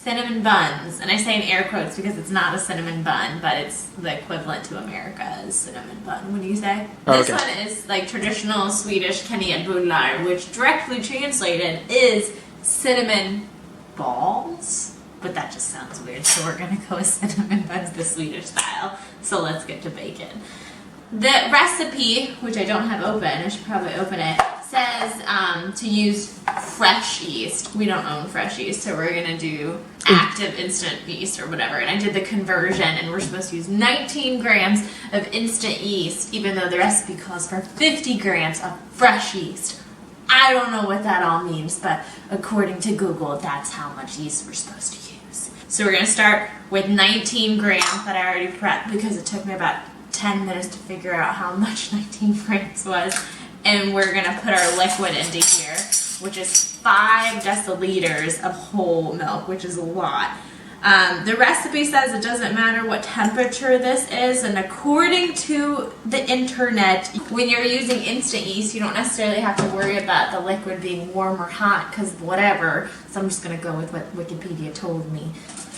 cinnamon buns. And I say in air quotes because it's not a cinnamon bun, but it's the equivalent to America's cinnamon bun. What do you say? Okay. This one is like traditional Swedish Kanelbullar, which directly translated is cinnamon balls. But that just sounds weird, so we're gonna go with cinnamon buns the Swedish style. So let's get to bacon. The recipe, which I don't have open, I should probably open it, says to use fresh yeast. We don't own fresh yeast, so we're gonna do active instant yeast or whatever. And I did the conversion, and we're supposed to use 19 grams of instant yeast, even though the recipe calls for 50 grams of fresh yeast. I don't know what that all means, but according to Google, that's how much yeast we're supposed to use. So we're gonna start with 19 grams that I already prepped because it took me about 10 minutes to figure out how much 19 grams was. And we're gonna put our liquid into here, which is 5 deciliters of whole milk, which is a lot. The recipe says it doesn't matter what temperature this is, and according to the internet, when you're using instant yeast, you don't necessarily have to worry about the liquid being warm or hot, because whatever. So I'm just gonna go with what Wikipedia told me.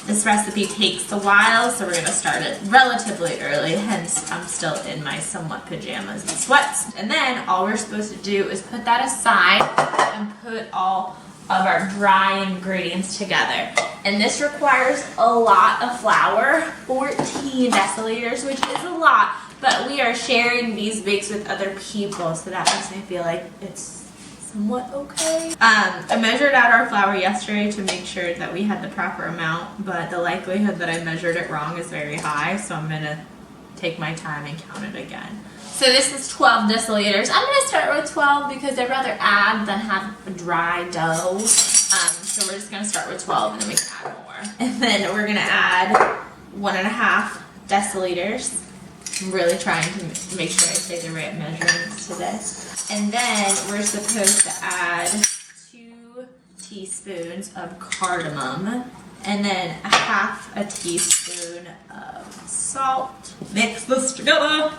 This recipe takes a while, so we're gonna start it relatively early, hence I'm still in my somewhat pajamas and sweats. And then all we're supposed to do is put that aside and put all of our dry ingredients together. And this requires a lot of flour, 14 deciliters, which is a lot, but we are sharing these bakes with other people, so that makes me feel like it's somewhat okay. I measured out our flour yesterday to make sure that we had the proper amount, but the likelihood that I measured it wrong is very high, so I'm gonna take my time and count it again. So this is 12 deciliters. I'm gonna start with 12 because I'd rather add than have a dry dough. So we're just gonna start with 12 and then we can add more. And then we're gonna add 1.5 deciliters. I'm really trying to make sure I say the right measurements to this. And then we're supposed to add 2 teaspoons of cardamom and then 1/2 teaspoon of salt. Mix this together.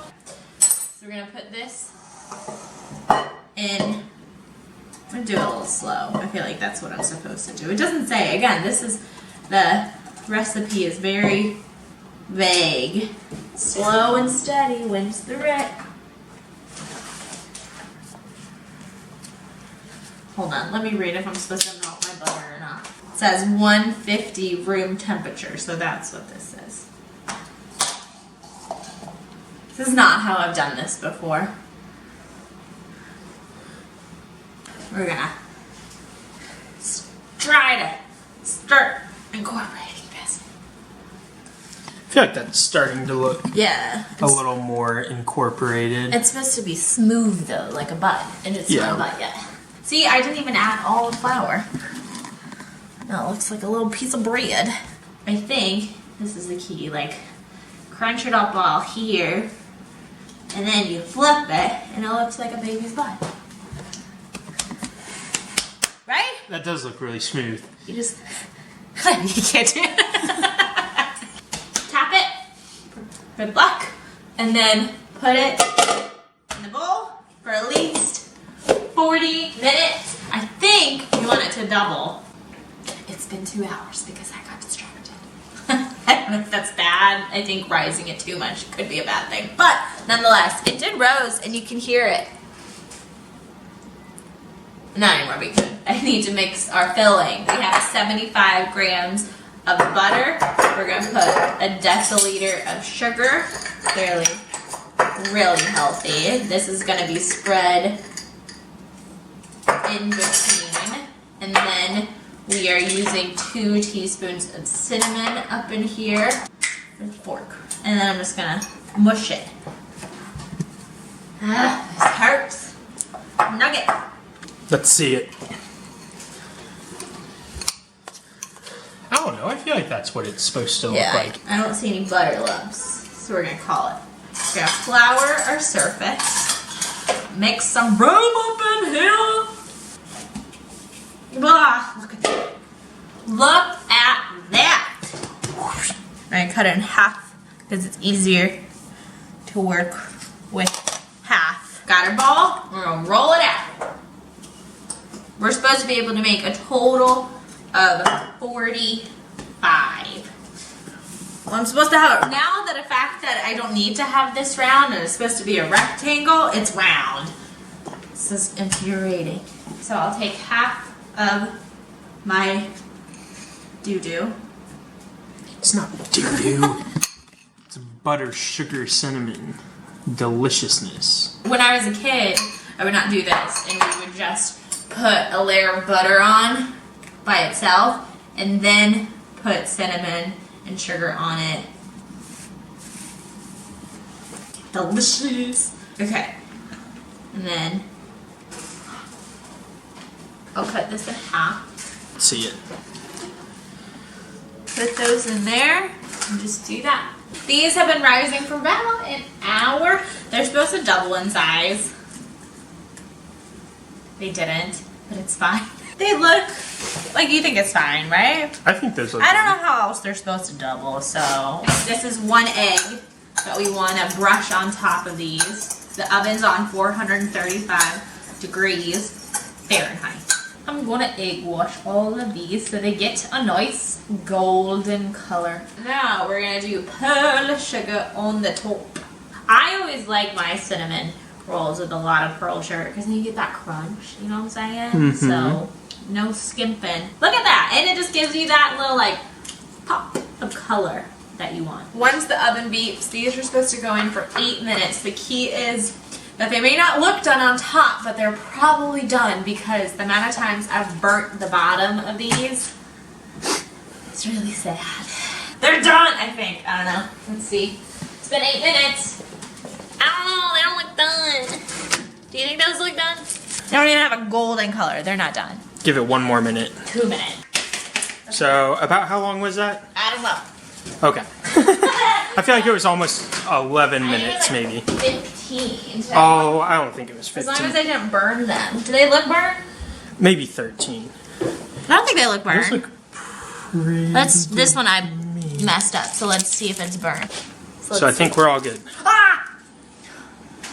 So we're gonna put this in. I'm gonna do it a little slow. I feel like that's what I'm supposed to do. It doesn't say, again, the recipe is very vague. Slow and steady wins the race. Hold on, let me read if I'm supposed to melt my butter or not. It says 150 room temperature, so that's what this says. This is not how I've done this before. We're gonna try to start incorporating this. I feel like that's starting to look a little more incorporated. It's supposed to be smooth though, like a bun, and it's not a bun yet. See, I didn't even add all the flour. Now it looks like a little piece of bread. I think this is the key, like crunch it up all here, and then you flip it, and it looks like a baby's butt. Right? That does look really smooth. You just, you can't do it. Tap it, good luck, and then put it in the bowl for at least 40 minutes. I think you want it to double. It's been 2 hours because I got distracted. I don't know if that's bad. I think rising it too much could be a bad thing. But nonetheless, it did rose and you can hear it. Not anymore because I need to mix our filling. We have 75 grams of butter. We're going to put a deciliter of sugar. Really healthy. This is going to be spread in between, and then we are using 2 teaspoons of cinnamon up in here with a fork, and then I'm just gonna mush it. This hurts. Nugget. Let's see it. I don't know, I feel like that's what it's supposed to look like. I don't see any butter lumps, so we're gonna call it. We're gonna flour our surface, mix some room up in here. Blah, look at that. Look at that. I cut it in half because it's easier to work with half. Got our ball, we're gonna roll it out. We're supposed to be able to make a total of 40 5. Well, I'm supposed to have it now that the fact that I don't need to have this round and it's supposed to be a rectangle, it's round. This is infuriating. So I'll take half of my doo-doo. It's not doo-doo. It's butter, sugar, cinnamon. Deliciousness. When I was a kid, I would not do this, and we would just put a layer of butter on by itself, and then put cinnamon and sugar on it. Delicious. Okay, and then I'll cut this in half. Let's see it. Put those in there, and just do that. These have been rising for about an hour. They're supposed to double in size. They didn't, but it's fine. They look like you think it's fine, right? I think those look I don't know how else they're supposed to double, so. This is 1 egg that we want to brush on top of these. The oven's on 435 degrees Fahrenheit. I'm gonna egg wash all of these so they get a nice golden color. Now we're gonna do pearl sugar on the top. I always like my cinnamon rolls with a lot of pearl sugar because then you get that crunch, you know what I'm saying? So no skimping. Look at that, and it just gives you that little like pop of color that you want. Once the oven beeps, these are supposed to go in for 8 minutes. The key is that they may not look done on top, but they're probably done because the amount of times I've burnt the bottom of these, it's really sad. They're done, I think. I don't know. Let's see. It's been 8 minutes. I don't know. They don't look done. Do you think those look done? They don't even have a golden color. They're not done. Give it 1 more minute. 2 minutes. So, about how long was that? I don't know. Okay. I feel like it was almost 11 minutes, maybe. 15. Oh, I don't think it was 15. As long as I didn't burn them. Do they look burnt? Maybe 13. I don't think they look burnt. Those look pretty. This one I messed up, so let's see if it's burnt. So I think we're all good. Ah!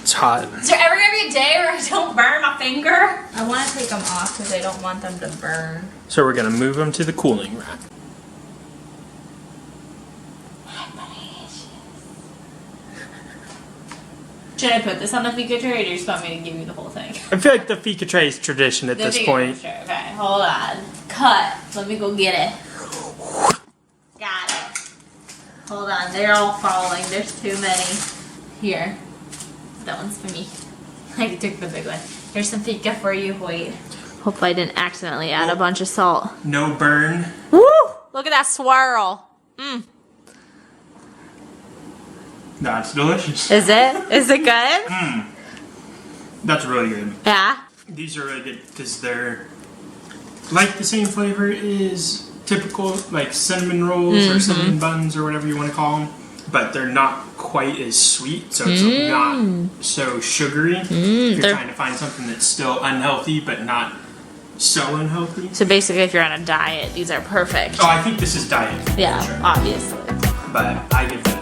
It's hot. Is there ever gonna be a day where I don't burn my finger? I want to take them off because I don't want them to burn. So we're gonna move them to the cooling rack. Should I put this on the Fika tray, or do you just want me to give you the whole thing? I feel like the Fika tray is tradition at this point. Tray. Okay, hold on. Cut. Let me go get it. Got it. Hold on. They're all falling. There's too many. Here. That one's for me. I took the big one. Here's some Fika for you. Wait. Hopefully I didn't accidentally add a bunch of salt. No burn. Woo! Look at that swirl. Mmm. That's delicious. Is it? Is it good? Mmm. That's really good. Yeah? These are really good because they're like the same flavor as typical like cinnamon rolls or cinnamon buns or whatever you want to call them, but they're not quite as sweet, so it's not so sugary. If you're trying to find something that's still unhealthy but not so unhealthy. So basically if you're on a diet, these are perfect. Oh, I think this is diet. Yeah, for sure. obviously. But I give it